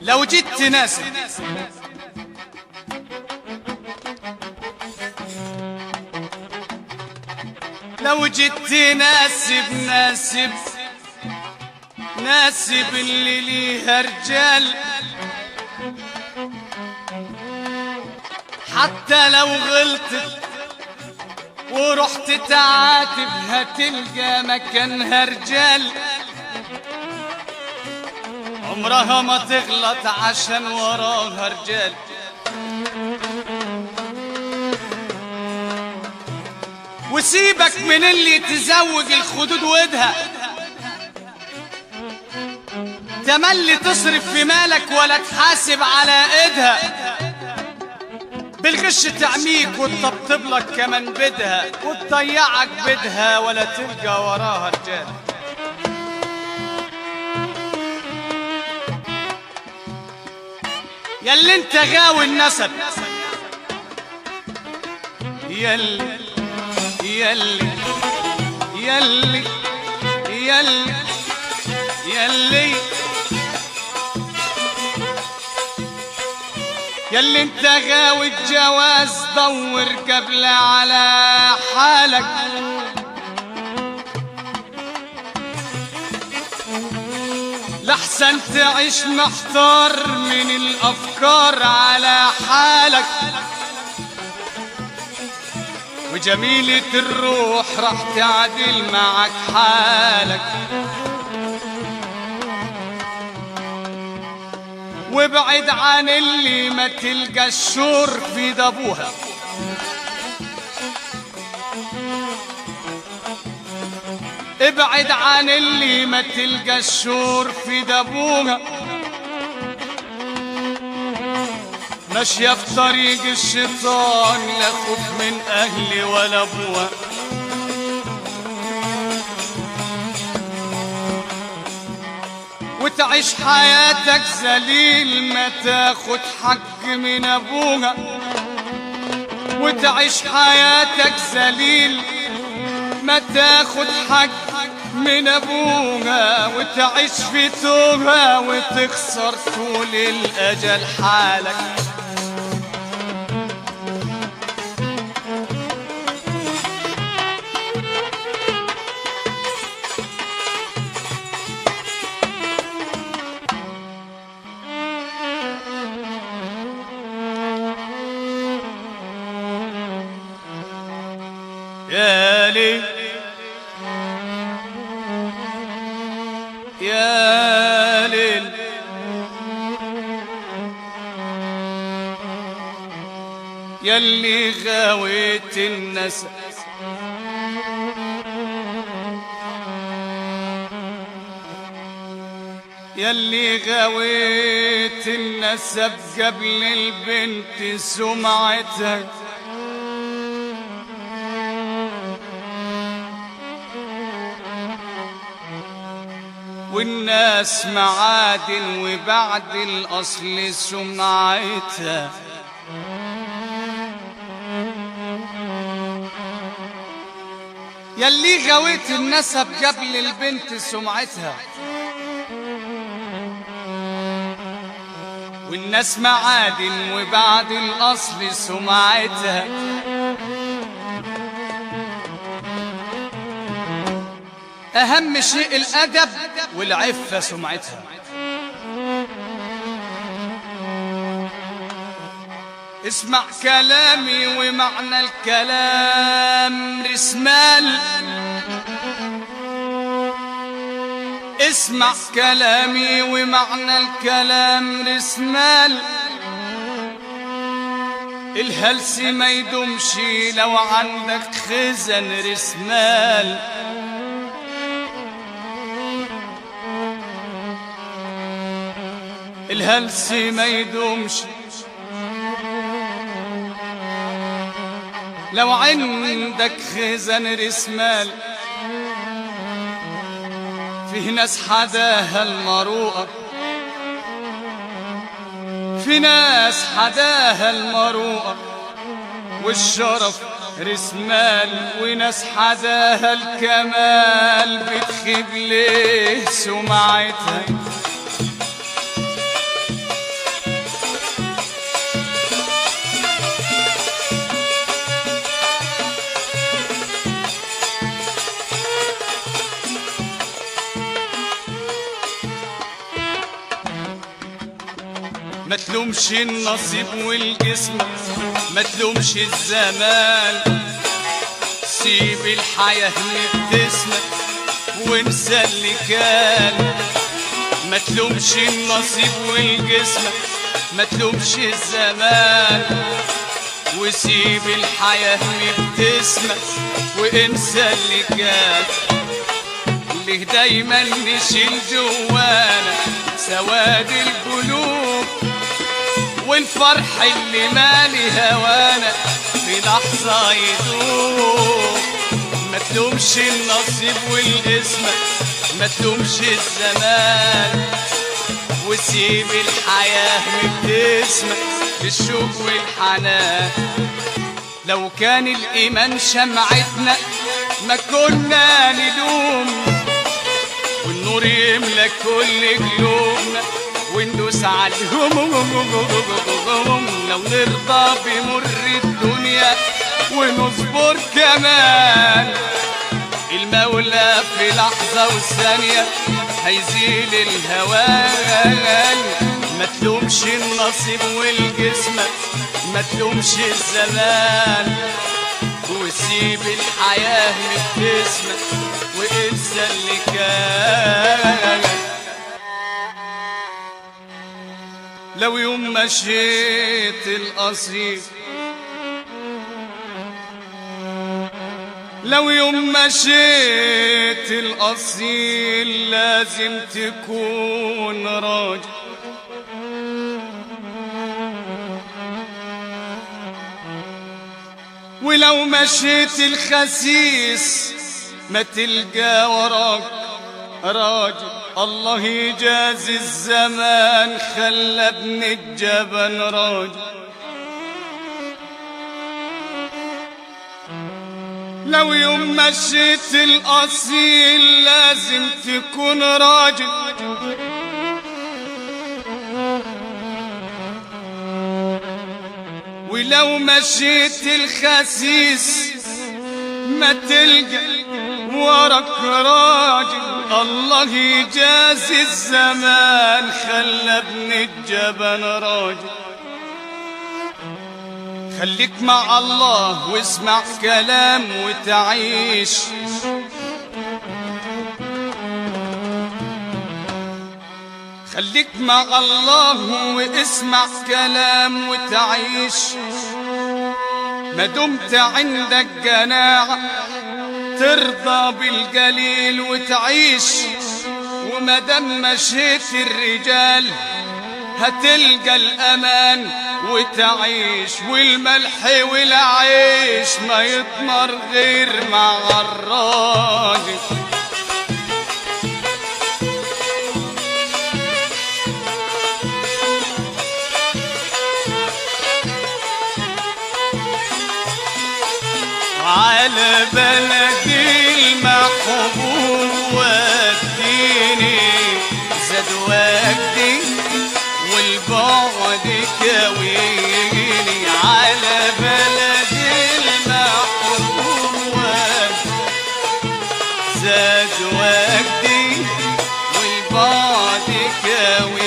لو جيت تناسب لو جيت تناسب ناسب اللي ليها رجال، حتى لو غلطت ورحت تعاتب هتلقى مكانها رجال. عمرها ما تغلط عشان وراها رجال. وسيبك من اللي تزوج الخدود ودها، تملي تصرف في مالك ولا تحاسب على ايدها، بالغش تعميك وتطبطب لك كمان بدها، وتضيعك بدها ولا تلقى وراها رجال. ياللي انت غاوي النسب، ياللي ياللي ياللي ياللي ياللي ياللي انت غاوي الجواز، دور قبل على حالك. لحسن تعيش محتار من الافكار على حالك، وجميلة الروح راح تعدل معك حالك. وابعد عن اللي ما تلقى الشور في دبوها، ابعد عن اللي ما تلقى الشور في دبوها. ماشية في طريق الشيطان، لا خوف من أهلي ولا أبوها. وتعيش حياتك ذليل، ما تاخد حق من أبوها. وتعيش حياتك ذليل، ما تاخد حق من أبوها. وتعيش في توها وتخسر طول الأجل حالك. يا ليل يا ليل ياللي غاويت النسب، ياللي غاويت النسب قبل البنت سمعتها. والناس معادن وبعد الأصل سمعتها. ياللي غويت النسب قبل البنت سمعتها، والناس معادن وبعد الأصل سمعتها. أهم شيء الأدب والعفة سمعتها. اسمع كلامي ومعنى الكلام رسمال، اسمع كلامي ومعنى الكلام رسمال. الهلس ما يدومش لو عندك خزن رسمال. الهلس ما يدومش لو عندك خزن رسمال. فيه ناس حداها المروءة، في ناس حداها المروءة والشرف رسمال. وناس حداها الكمال بتخيب ليه سمعتها. ما تلومش النصيب والجسم، ما تلومش الزمان، سيب الحياة نبتسمك وانسى اللي كان. ما تلومش النصيب والجسم، ما تلومش الزمان، وسيب الحياة نبتسمك وانسى اللي كان. ليه دايما نشيل جوانا سواد القلوب، والفرح اللي مالي هوانا في لحظة يدوب. ما تلومش النصيب والاسم، ما تلومش الزمان، وسيب الحياة مبتسمة بالشوق والحنان. لو كان الإيمان شمعتنا ما كنا نلوم، والنور يملى كل قلوبنا وندوس على الهموم. لو نرضى بمر الدنيا ونصبر كمان، المولى في لحظة وثانية هيزيل الهوان. ما تلومش النصيب والجسم، ما تلومش الزمان، وسيب الحياة مبتسمة وانسى اللي كان. لو يوم مشيت القصير، لو يوم مشيت الأصيل لازم تكون راجل، ولو مشيت الخسيس ما تلقى وراك راجل. الله يجازي الزمان خلى ابن الجبل راجل. لو يوم مشيت الأصيل لازم تكون راجل، ولو مشيت الخسيس ما تلقى وراك راجل. الله يجازي الزمان خلى ابن الجبل راجل. خليك مع الله واسمع كلام وتعيش، خليك مع الله واسمع كلام وتعيش. ما دمت عندك قناعة ترضى بالقليل وتعيش، وما دام مشيت الرجال هتلقى الأمان وتعيش. والملح والعيش ما يطمر غير مع الراجل. على بلدي المحبوب وديني زاد وجدي والبعد كويني. على بلدي المحبوب زاد وجدي والبعد كويني.